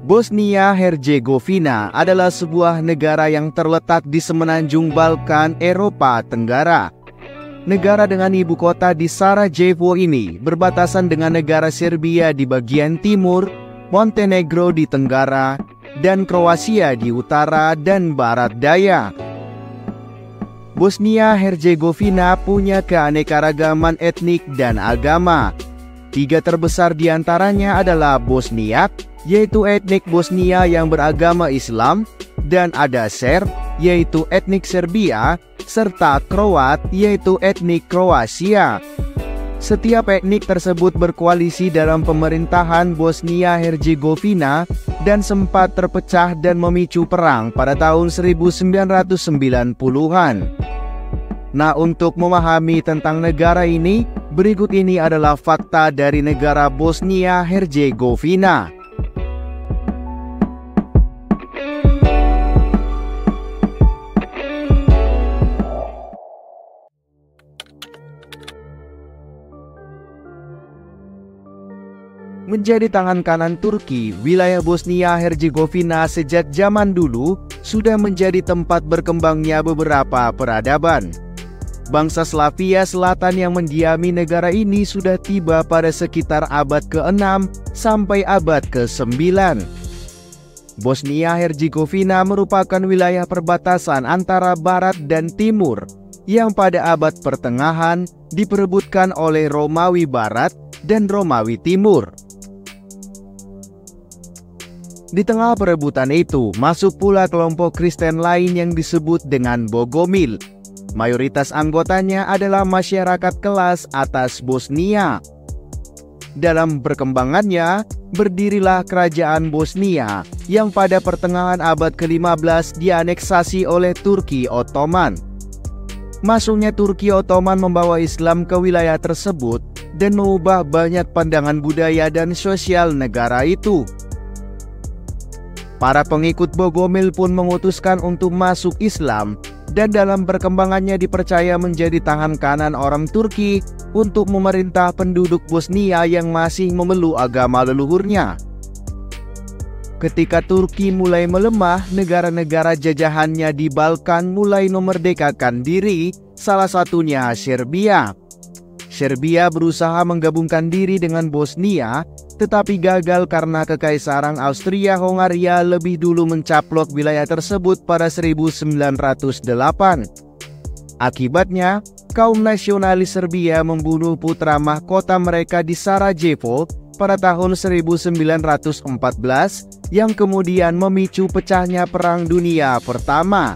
Bosnia-Herzegovina adalah sebuah negara yang terletak di semenanjung Balkan, Eropa Tenggara. Negara dengan ibu kota di Sarajevo ini berbatasan dengan negara Serbia di bagian timur, Montenegro di tenggara, dan Kroasia di utara dan barat daya. Bosnia-Herzegovina punya keanekaragaman etnik dan agama. 3 terbesar diantaranya adalah Bosniak, yaitu etnik Bosnia yang beragama Islam, dan ada Serb, yaitu etnik Serbia, serta Kroat, yaitu etnik Kroasia. Setiap etnik tersebut berkoalisi dalam pemerintahan Bosnia-Herzegovina dan sempat terpecah dan memicu perang pada tahun 1990-an. Nah, untuk memahami tentang negara ini, berikut ini adalah fakta dari negara Bosnia-Herzegovina. Menjadi tangan kanan Turki, wilayah Bosnia-Herzegovina sejak zaman dulu sudah menjadi tempat berkembangnya beberapa peradaban. Bangsa Slavia Selatan yang mendiami negara ini sudah tiba pada sekitar abad ke-6 sampai abad ke-9. Bosnia-Herzegovina merupakan wilayah perbatasan antara barat dan timur yang pada abad pertengahan diperebutkan oleh Romawi Barat dan Romawi Timur. Di tengah perebutan itu, masuk pula kelompok Kristen lain yang disebut dengan Bogomil. Mayoritas anggotanya adalah masyarakat kelas atas Bosnia. Dalam perkembangannya, berdirilah kerajaan Bosnia yang pada pertengahan abad ke-15 dianeksasi oleh Turki Ottoman. Masuknya Turki Ottoman membawa Islam ke wilayah tersebut dan mengubah banyak pandangan budaya dan sosial negara itu. Para pengikut Bogomil pun memutuskan untuk masuk Islam dan dalam perkembangannya dipercaya menjadi tangan kanan orang Turki untuk memerintah penduduk Bosnia yang masih memeluk agama leluhurnya. Ketika Turki mulai melemah, negara-negara jajahannya di Balkan mulai memerdekakan diri, salah satunya Serbia. Serbia berusaha menggabungkan diri dengan Bosnia, tetapi gagal karena Kekaisaran Austria-Hongaria lebih dulu mencaplok wilayah tersebut pada 1908. Akibatnya, kaum nasionalis Serbia membunuh putra mahkota mereka di Sarajevo pada tahun 1914 yang kemudian memicu pecahnya Perang Dunia Pertama.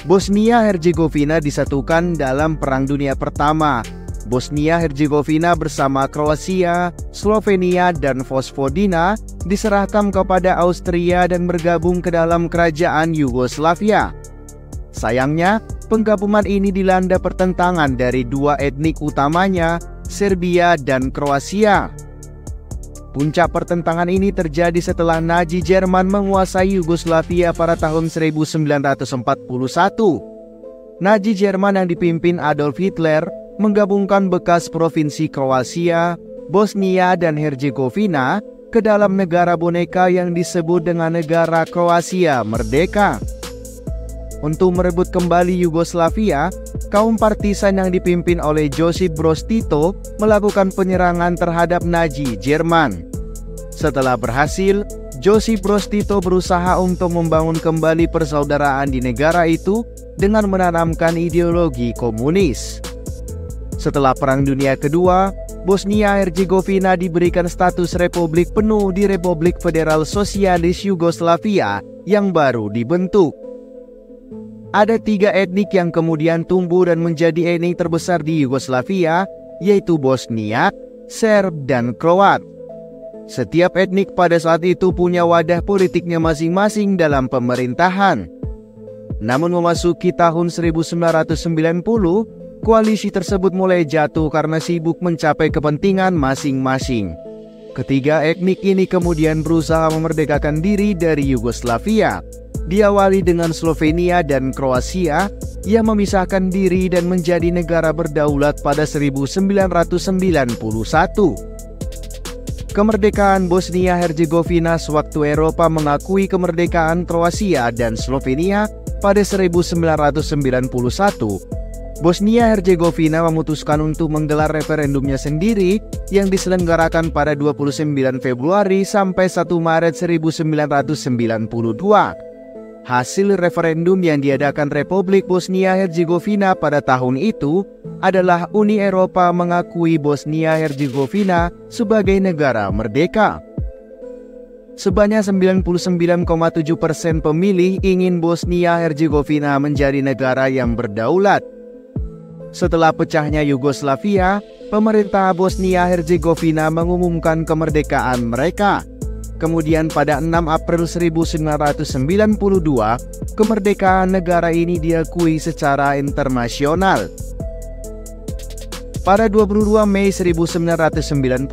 Bosnia-Herzegovina disatukan dalam Perang Dunia Pertama. Bosnia-Herzegovina bersama Kroasia, Slovenia, dan Vojvodina diserahkan kepada Austria dan bergabung ke dalam kerajaan Yugoslavia. Sayangnya, penggabungan ini dilanda pertentangan dari 2 etnik utamanya, Serbia dan Kroasia. Puncak pertentangan ini terjadi setelah Nazi Jerman menguasai Yugoslavia pada tahun 1941. Nazi Jerman yang dipimpin Adolf Hitler menggabungkan bekas provinsi Kroasia, Bosnia, dan Herzegovina ke dalam negara boneka yang disebut dengan Negara Kroasia Merdeka. Untuk merebut kembali Yugoslavia, kaum partisan yang dipimpin oleh Josip Broz Tito melakukan penyerangan terhadap Nazi Jerman. Setelah berhasil, Josip Broz Tito berusaha untuk membangun kembali persaudaraan di negara itu dengan menanamkan ideologi komunis. Setelah Perang Dunia Kedua, Bosnia-Herzegovina diberikan status republik penuh di Republik Federal Sosialis Yugoslavia yang baru dibentuk. Ada 3 etnik yang kemudian tumbuh dan menjadi etnik terbesar di Yugoslavia, yaitu Bosniak, Serb, dan Kroat. Setiap etnik pada saat itu punya wadah politiknya masing-masing dalam pemerintahan. Namun memasuki tahun 1990, koalisi tersebut mulai jatuh karena sibuk mencapai kepentingan masing-masing. Ketiga etnik ini kemudian berusaha memerdekakan diri dari Yugoslavia. Diawali dengan Slovenia dan Kroasia yang memisahkan diri dan menjadi negara berdaulat pada 1991. Kemerdekaan Bosnia-Herzegovina sewaktu Eropa mengakui kemerdekaan Kroasia dan Slovenia pada 1991. Bosnia-Herzegovina memutuskan untuk menggelar referendumnya sendiri yang diselenggarakan pada 29 Februari sampai 1 Maret 1992. Hasil referendum yang diadakan Republik Bosnia-Herzegovina pada tahun itu adalah Uni Eropa mengakui Bosnia-Herzegovina sebagai negara merdeka. Sebanyak 99,7% pemilih ingin Bosnia-Herzegovina menjadi negara yang berdaulat. Setelah pecahnya Yugoslavia, pemerintah Bosnia-Herzegovina mengumumkan kemerdekaan mereka. Kemudian pada 6 April 1992, kemerdekaan negara ini diakui secara internasional. Pada 22 Mei 1992,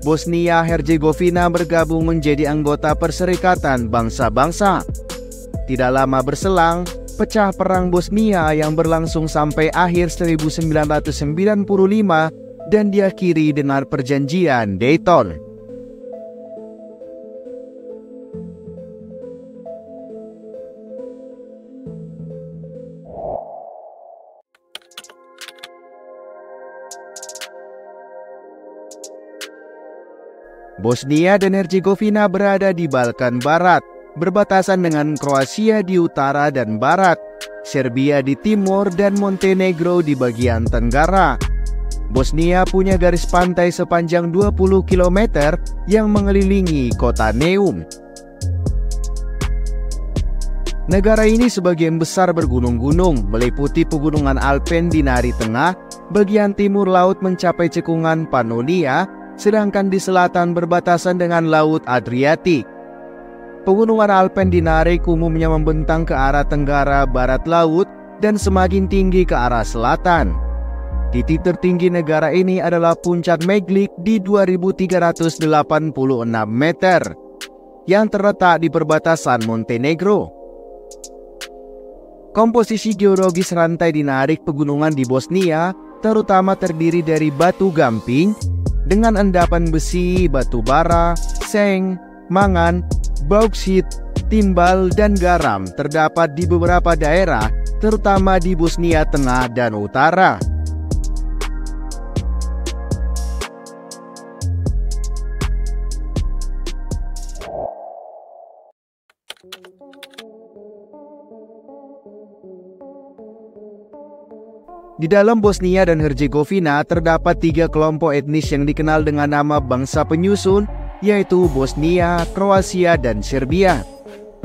Bosnia-Herzegovina bergabung menjadi anggota Perserikatan Bangsa-Bangsa. Tidak lama berselang, pecah perang Bosnia yang berlangsung sampai akhir 1995 dan diakhiri dengan Perjanjian Dayton. Bosnia dan Herzegovina berada di Balkan Barat, berbatasan dengan Kroasia di utara dan barat, Serbia di timur, dan Montenegro di bagian tenggara. Bosnia punya garis pantai sepanjang 20 km yang mengelilingi kota Neum. Negara ini sebagian besar bergunung-gunung, meliputi pegunungan Alpen di Nari Tengah, bagian timur laut mencapai cekungan Pannonia, sedangkan di selatan berbatasan dengan Laut Adriatik. Pegunungan Alpen dinarik umumnya membentang ke arah tenggara barat laut dan semakin tinggi ke arah selatan. Titik tertinggi negara ini adalah puncak Meglik di 2386 meter yang terletak di perbatasan Montenegro. Komposisi geologis rantai dinarik pegunungan di Bosnia terutama terdiri dari batu gamping dengan endapan besi, batu bara, seng, mangan, bauksit, timbal, dan garam terdapat di beberapa daerah, terutama di Bosnia Tengah dan Utara. Di dalam Bosnia dan Herzegovina terdapat 3 kelompok etnis yang dikenal dengan nama bangsa penyusun, yaitu Bosnia, Kroasia, dan Serbia.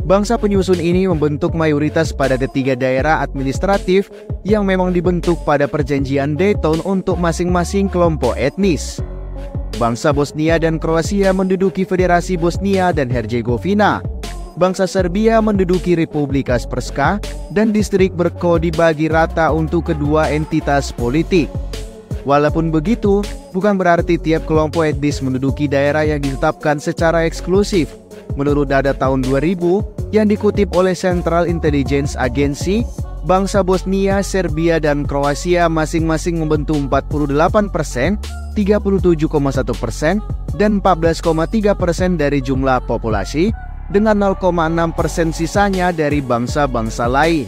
Bangsa penyusun ini membentuk mayoritas pada ketiga daerah administratif yang memang dibentuk pada Perjanjian Dayton untuk masing-masing kelompok etnis. Bangsa Bosnia dan Kroasia menduduki Federasi Bosnia dan Herzegovina. Bangsa Serbia menduduki Republika Srpska dan distrik Brčko dibagi rata untuk kedua entitas politik. Walaupun begitu, bukan berarti tiap kelompok etnis menduduki daerah yang ditetapkan secara eksklusif. Menurut data tahun 2000 yang dikutip oleh Central Intelligence Agency, bangsa Bosnia, Serbia, dan Kroasia masing-masing membentuk 48%, 37,1%, dan 14,3% dari jumlah populasi, dengan 0,6% sisanya dari bangsa-bangsa lain.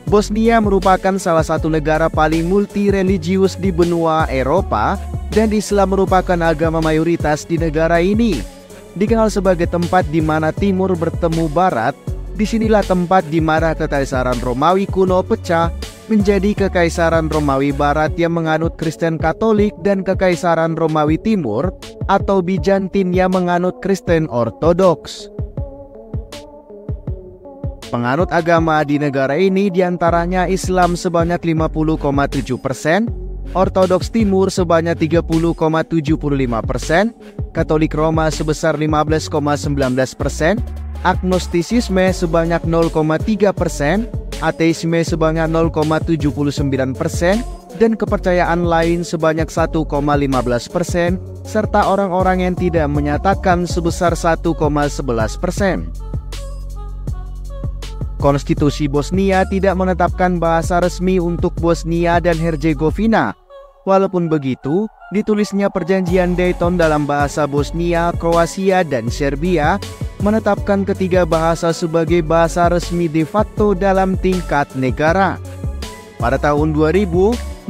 Bosnia merupakan salah satu negara paling multireligius di benua Eropa, dan Islam merupakan agama mayoritas di negara ini. Dikenal sebagai tempat di mana timur bertemu barat, disinilah tempat di mana Kekaisaran Romawi kuno pecah menjadi Kekaisaran Romawi Barat yang menganut Kristen Katolik dan Kekaisaran Romawi Timur atau Bizantin yang menganut Kristen Ortodoks. Penganut agama di negara ini diantaranya Islam sebanyak 50,7%, Ortodoks Timur sebanyak 30,75%, Katolik Roma sebesar 15,19%, Agnostisisme sebanyak 0,3%, Ateisme sebanyak 0,79%, dan kepercayaan lain sebanyak 1,15%, serta orang-orang yang tidak menyatakan sebesar 1,11%. Konstitusi Bosnia tidak menetapkan bahasa resmi untuk Bosnia dan Herzegovina. Walaupun begitu, ditulisnya perjanjian Dayton dalam bahasa Bosnia, Kroasia, dan Serbia menetapkan ketiga bahasa sebagai bahasa resmi de facto dalam tingkat negara. Pada tahun 2000,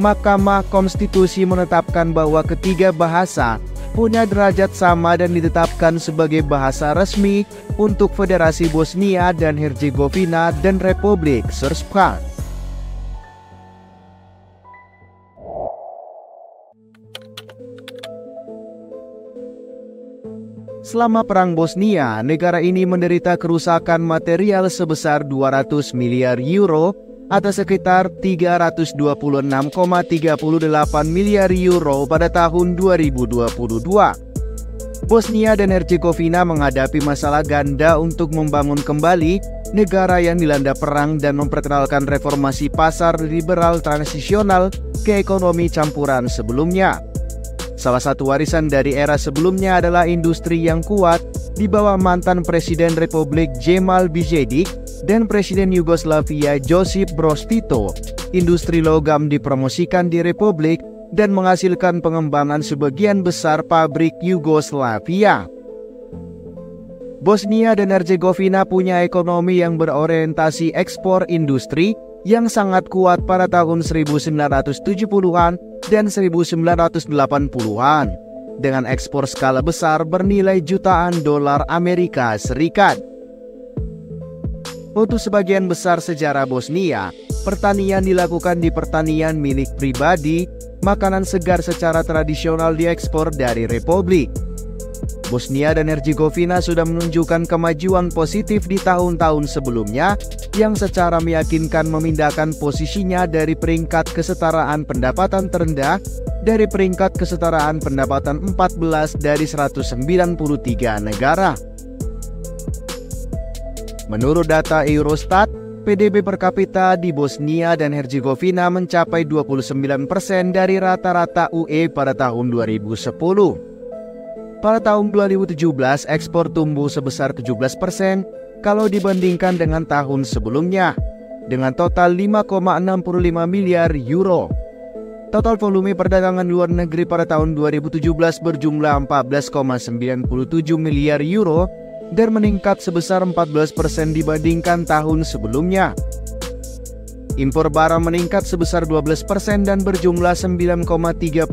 Mahkamah Konstitusi menetapkan bahwa ketiga bahasa punya derajat sama dan ditetapkan sebagai bahasa resmi untuk Federasi Bosnia dan Herzegovina dan Republik Srpska. Selama Perang Bosnia, negara ini menderita kerusakan material sebesar 200 miliar euro atau sekitar 326,38 miliar euro pada tahun 2022. Bosnia dan Herzegovina menghadapi masalah ganda untuk membangun kembali negara yang dilanda perang dan memperkenalkan reformasi pasar liberal transisional ke ekonomi campuran sebelumnya. Salah satu warisan dari era sebelumnya adalah industri yang kuat di bawah mantan Presiden Republik Džemal Bižedik dan Presiden Yugoslavia Josip Broz Tito. Industri logam dipromosikan di Republik dan menghasilkan pengembangan sebagian besar pabrik Yugoslavia. Bosnia dan Herzegovina punya ekonomi yang berorientasi ekspor industri yang sangat kuat pada tahun 1970-an dan 1980-an, dengan ekspor skala besar bernilai jutaan dolar Amerika Serikat. Untuk sebagian besar sejarah Bosnia, pertanian dilakukan di pertanian milik pribadi, makanan segar secara tradisional diekspor dari Republik. Bosnia dan Herzegovina sudah menunjukkan kemajuan positif di tahun-tahun sebelumnya yang secara meyakinkan memindahkan posisinya dari peringkat kesetaraan pendapatan terendah dari peringkat kesetaraan pendapatan 14 dari 193 negara. Menurut data Eurostat, PDB per kapita di Bosnia dan Herzegovina mencapai 29% dari rata-rata UE pada tahun 2010. Pada tahun 2017, ekspor tumbuh sebesar 17% kalau dibandingkan dengan tahun sebelumnya, dengan total 5,65 miliar euro. Total volume perdagangan luar negeri pada tahun 2017 berjumlah 14,97 miliar euro dan meningkat sebesar 14% dibandingkan tahun sebelumnya. Impor barang meningkat sebesar 12% dan berjumlah 9,32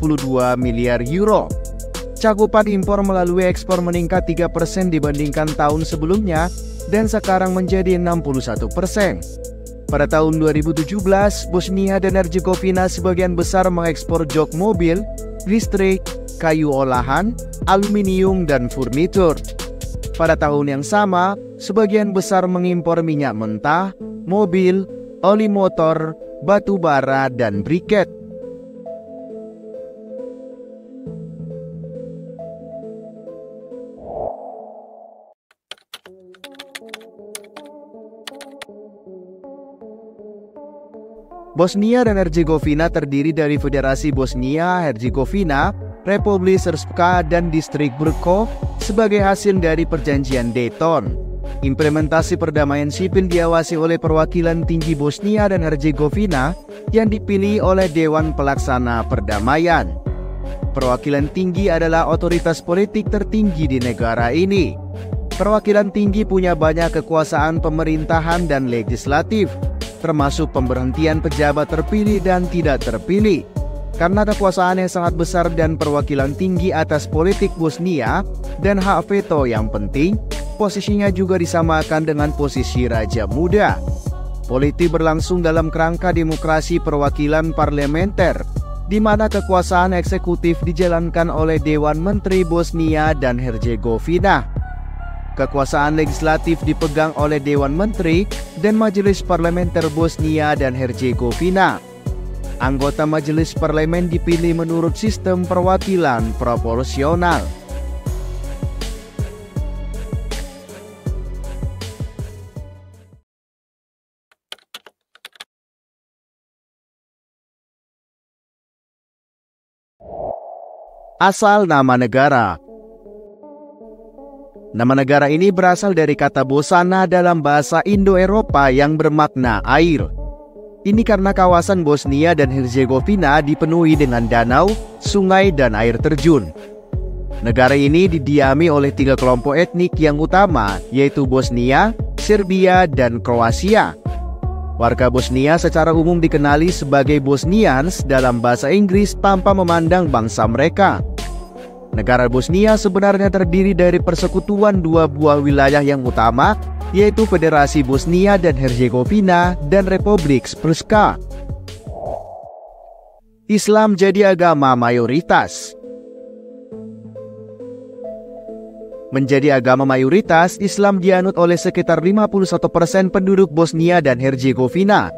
miliar euro. Cakupan impor melalui ekspor meningkat 3% dibandingkan tahun sebelumnya dan sekarang menjadi 61%. Pada tahun 2017, Bosnia dan Herzegovina sebagian besar mengekspor jok mobil, listrik, kayu olahan, aluminium, dan furnitur. Pada tahun yang sama, sebagian besar mengimpor minyak mentah, mobil, oli motor, batu bara, dan briket. Bosnia dan Herzegovina terdiri dari Federasi Bosnia Herzegovina, Republik Srpska, dan Distrik Brčko sebagai hasil dari perjanjian Dayton. Implementasi perdamaian sipil diawasi oleh perwakilan tinggi Bosnia dan Herzegovina yang dipilih oleh Dewan Pelaksana Perdamaian. Perwakilan tinggi adalah otoritas politik tertinggi di negara ini. Perwakilan tinggi punya banyak kekuasaan pemerintahan dan legislatif, termasuk pemberhentian pejabat terpilih dan tidak terpilih. Karena kekuasaan yang sangat besar dan perwakilan tinggi atas politik Bosnia dan hak veto yang penting, posisinya juga disamakan dengan posisi Raja Muda. Politik berlangsung dalam kerangka demokrasi perwakilan parlementer, di mana kekuasaan eksekutif dijalankan oleh Dewan Menteri Bosnia dan Herzegovina. Kekuasaan legislatif dipegang oleh Dewan Menteri dan Majelis Parlementer Bosnia dan Herzegovina. Anggota Majelis Parlemen dipilih menurut sistem perwakilan proporsional. Asal nama negara. Nama negara ini berasal dari kata Bosana dalam bahasa Indo-Eropa yang bermakna air. Ini karena kawasan Bosnia dan Herzegovina dipenuhi dengan danau, sungai, dan air terjun. Negara ini didiami oleh 3 kelompok etnik yang utama, yaitu Bosnia, Serbia, dan Kroasia. Warga Bosnia secara umum dikenali sebagai Bosnians dalam bahasa Inggris tanpa memandang bangsa mereka. Negara Bosnia sebenarnya terdiri dari persekutuan 2 buah wilayah yang utama, yaitu Federasi Bosnia dan Herzegovina dan Republik Srpska. Islam jadi agama mayoritas. Menjadi agama mayoritas, Islam dianut oleh sekitar 51% penduduk Bosnia dan Herzegovina.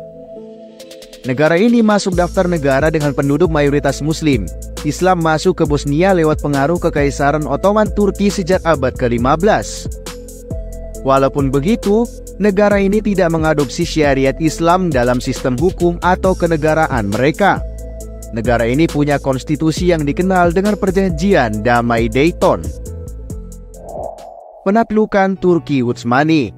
Negara ini masuk daftar negara dengan penduduk mayoritas Muslim. Islam masuk ke Bosnia lewat pengaruh Kekaisaran Ottoman Turki sejak abad ke-15. Walaupun begitu, negara ini tidak mengadopsi syariat Islam dalam sistem hukum atau kenegaraan mereka. Negara ini punya konstitusi yang dikenal dengan Perjanjian Damai Dayton. Penaklukan Turki Utsmani.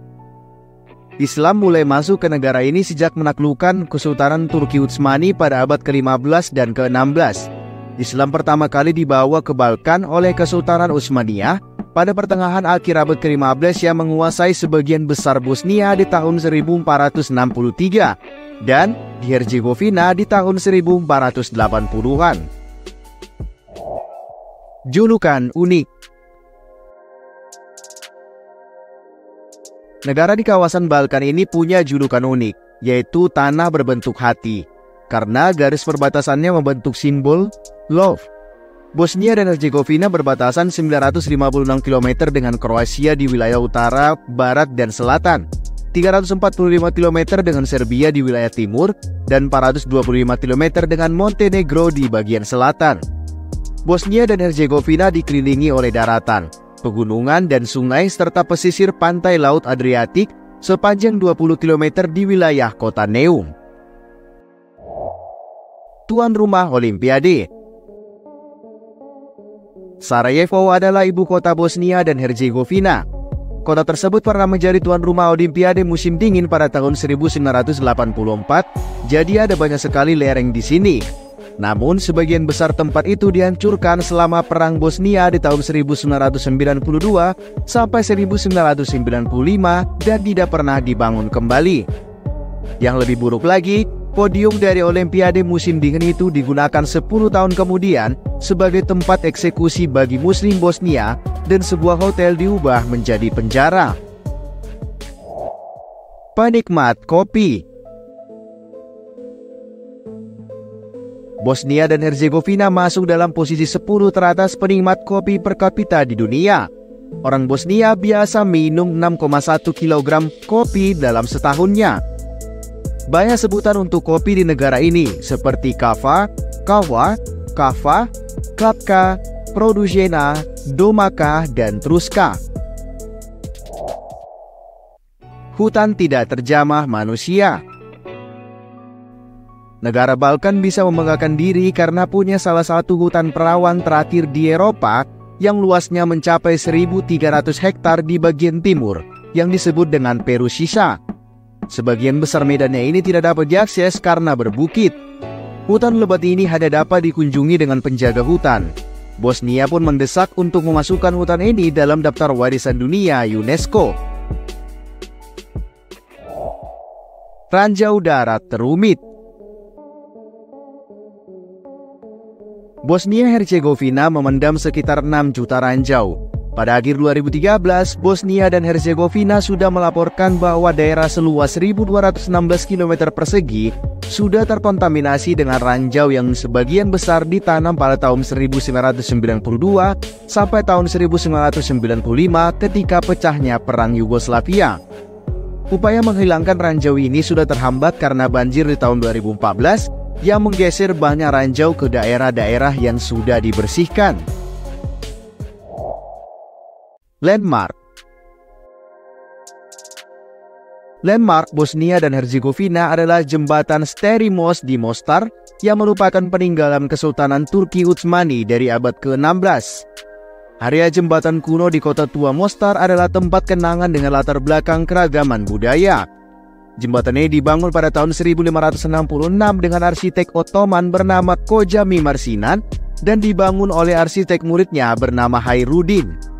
Islam mulai masuk ke negara ini sejak menaklukkan Kesultanan Turki Utsmani pada abad ke-15 dan ke-16. Islam pertama kali dibawa ke Balkan oleh Kesultanan Utsmaniyah pada pertengahan akhir abad ke-15 yang menguasai sebagian besar Bosnia di tahun 1463 dan di Herzegovina di tahun 1480-an. Julukan unik. Negara di kawasan Balkan ini punya julukan unik, yaitu tanah berbentuk hati, karena garis perbatasannya membentuk simbol love. Bosnia dan Herzegovina berbatasan 956 km dengan Kroasia di wilayah utara, barat, dan selatan, 345 km dengan Serbia di wilayah timur, dan 425 km dengan Montenegro di bagian selatan. Bosnia dan Herzegovina dikelilingi oleh daratan, pegunungan, dan sungai serta pesisir pantai Laut Adriatik sepanjang 20 km di wilayah kota Neum. Tuan rumah Olimpiade. Sarajevo adalah ibu kota Bosnia dan Herzegovina. Kota tersebut pernah menjadi tuan rumah Olimpiade musim dingin pada tahun 1984, jadi ada banyak sekali lereng di sini. Namun sebagian besar tempat itu dihancurkan selama Perang Bosnia di tahun 1992 sampai 1995 dan tidak pernah dibangun kembali. Yang lebih buruk lagi, podium dari Olimpiade musim dingin itu digunakan 10 tahun kemudian sebagai tempat eksekusi bagi Muslim Bosnia dan sebuah hotel diubah menjadi penjara. Penikmat kopi. Bosnia dan Herzegovina masuk dalam posisi 10 teratas penikmat kopi per kapita di dunia. Orang Bosnia biasa minum 6,1 kg kopi dalam setahunnya. Banyak sebutan untuk kopi di negara ini seperti kava, kawa, kava, klapka, produžena, domaka, dan truska. Hutan tidak terjamah manusia. Negara Balkan bisa membanggakan diri karena punya salah satu hutan perawan terakhir di Eropa yang luasnya mencapai 1.300 hektar di bagian timur yang disebut dengan Perusisa. Sebagian besar medannya ini tidak dapat diakses karena berbukit. Hutan lebat ini hanya dapat dikunjungi dengan penjaga hutan. Bosnia pun mendesak untuk memasukkan hutan ini dalam daftar warisan dunia UNESCO. Ranjau darat terumit. Bosnia-Herzegovina memendam sekitar 6 juta ranjau. Pada akhir 2013, Bosnia dan Herzegovina sudah melaporkan bahwa daerah seluas 1.216 km persegi sudah terkontaminasi dengan ranjau yang sebagian besar ditanam pada tahun 1992 sampai tahun 1995 ketika pecahnya Perang Yugoslavia. Upaya menghilangkan ranjau ini sudah terhambat karena banjir di tahun 2014 yang menggeser banyak ranjau ke daerah-daerah yang sudah dibersihkan. Landmark. Landmark Bosnia dan Herzegovina adalah jembatan Stari Most di Mostar yang merupakan peninggalan Kesultanan Turki Utsmani dari abad ke-16. Area jembatan kuno di kota tua Mostar adalah tempat kenangan dengan latar belakang keragaman budaya. Jembatan ini dibangun pada tahun 1566 dengan arsitek Ottoman bernama Koja Mimar Sinan dan dibangun oleh arsitek muridnya bernama Hairudin.